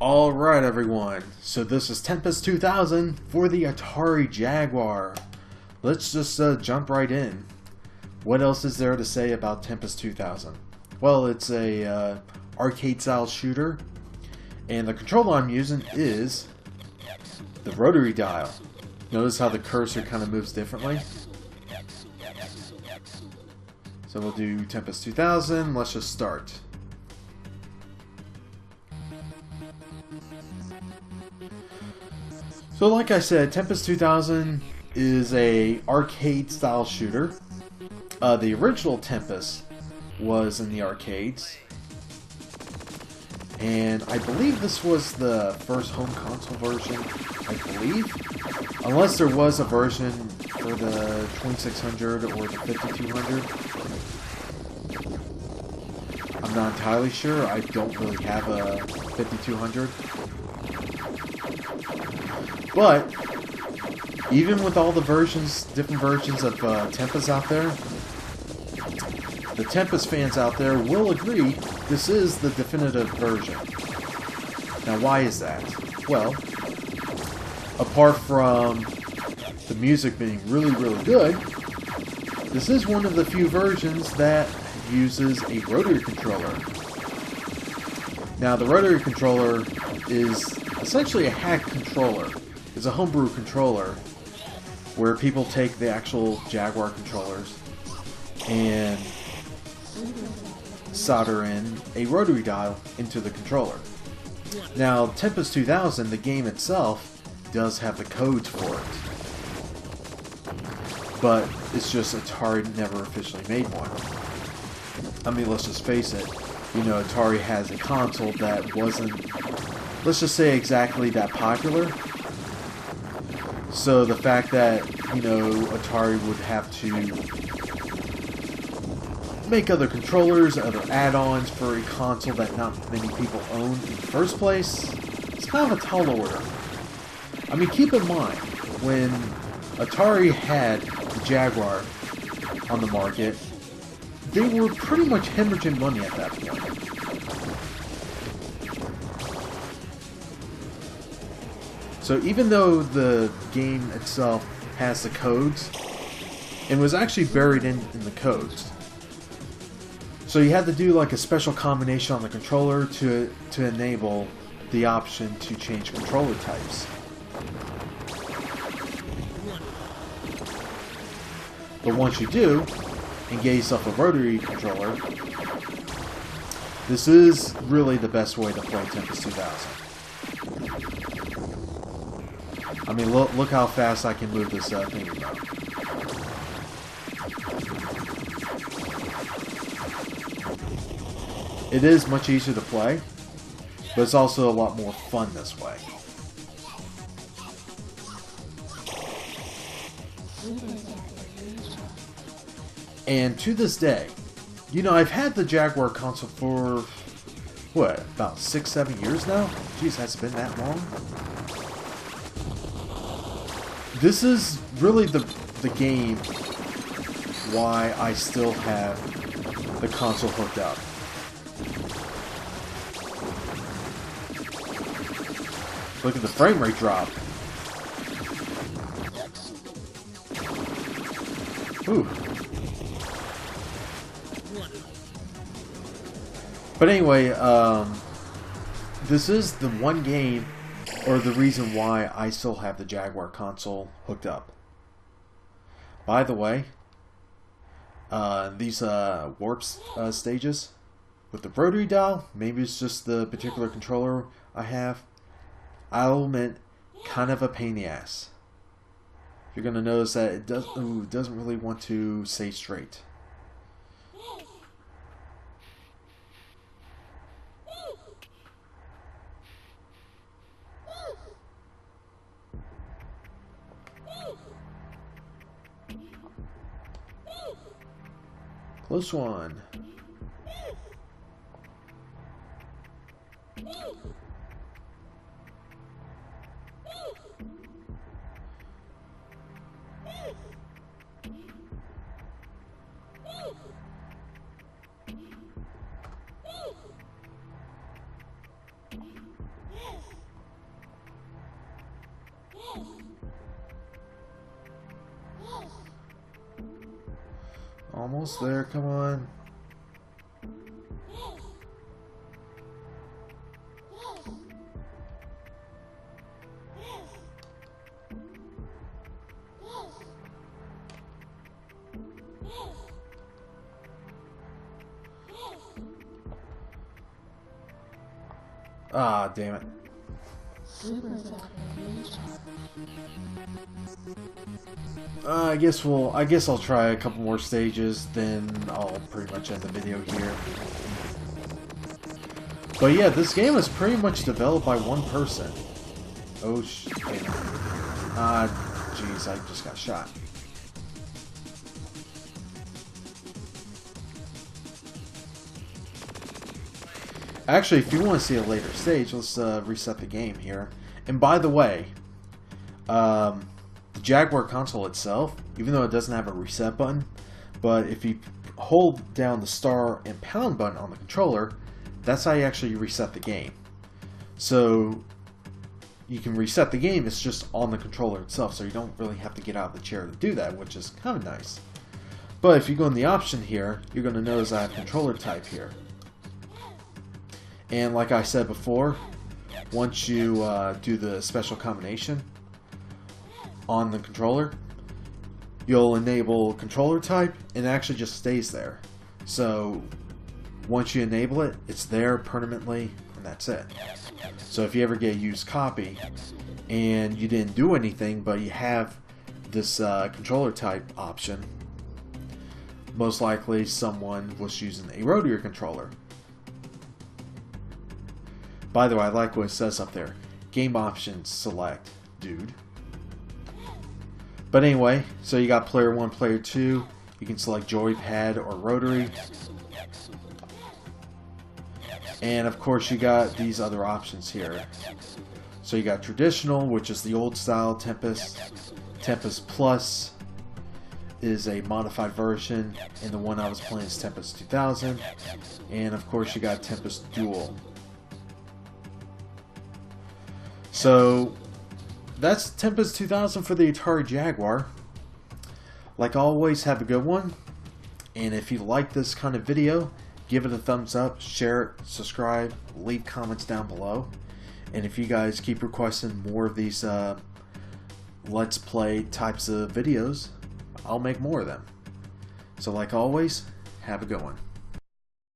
Alright everyone, so this is Tempest 2000 for the Atari Jaguar. Let's just jump right in. What else is there to say about Tempest 2000? Well, it's a arcade style shooter, and the controller I'm using is the rotary dial. Notice how the cursor kind of moves differently? So we'll do Tempest 2000, let's just start. So like I said, Tempest 2000 is a arcade style shooter. The original Tempest was in the arcades. And I believe this was the first home console version, I believe. Unless there was a version for the 2600 or the 5200. I'm not entirely sure. I don't really have a 5200. But, even with all the versions, different versions of Tempest out there, the Tempest fans out there will agree this is the definitive version. Now, why is that? Well, apart from the music being really, really good, this is one of the few versions that uses a rotary controller. Now, the rotary controller is essentially a hack controller. It's a homebrew controller where people take the actual Jaguar controllers and solder in a rotary dial into the controller. Now, Tempest 2000, the game itself, does have the codes for it. But it's just Atari never officially made one. I mean, let's just face it. You know, Atari has a console that wasn't, let's just say, exactly that popular. So the fact that, you know, Atari would have to make other controllers, other add-ons for a console that not many people own in the first place, it's kind of a tall order. I mean, keep in mind, when Atari had the Jaguar on the market, they were pretty much hemorrhaging money at that point. So even though the game itself has the codes, it was actually buried in the codes. So you had to do like a special combination on the controller to enable the option to change controller types. But once you do, and get yourself a rotary controller, this is really the best way to play Tempest 2000. I mean, look how fast I can move this thing around. It is much easier to play, but it's also a lot more fun this way. And to this day, you know, I've had the Jaguar console for, what, about 6-7 years now? Jeez, has it been that long? This is really the game why I still have the console hooked up. Look at the frame rate drop. Ooh. But anyway, this is the one game, or the reason why I still have the Jaguar console hooked up. By the way, these warp stages with the rotary dial, maybe it's just the particular controller I have, I'll admit, kind of a pain in the ass. You're going to notice that it doesn't really want to stay straight. Close one. Almost there, come on. Ah, damn it. I guess I'll try a couple more stages, then I'll pretty much end the video here. But yeah, this game is pretty much developed by one person. Oh shit. Jeez, I just got shot. Actually, if you want to see a later stage, let's reset the game here. And by the way, the Jaguar console itself, even though it doesn't have a reset button, but if you hold down the star and pound button on the controller, that's how you actually reset the game. So you can reset the game, it's just on the controller itself, so you don't really have to get out of the chair to do that, which is kind of nice. But if you go in the option here, you're going to notice I have controller type here. And like I said before, once you do the special combination on the controller, you'll enable controller type, and it actually just stays there. So once you enable it, it's there permanently, and that's it. So if you ever get a used copy and you didn't do anything, but you have this controller type option, most likely someone was using a rotary controller. By the way, I like what it says up there. Game options select, dude. But anyway, so you got player 1, player 2. You can select joypad or rotary. And of course you got these other options here. So you got traditional, which is the old style Tempest. Tempest Plus is a modified version, and the one I was playing is Tempest 2000. And of course you got Tempest Dual. So that's Tempest 2000 for the Atari Jaguar. Like always, have a good one. And if you like this kind of video, give it a thumbs up, share it, subscribe, leave comments down below. And if you guys keep requesting more of these Let's Play types of videos, I'll make more of them. So like always, have a good one.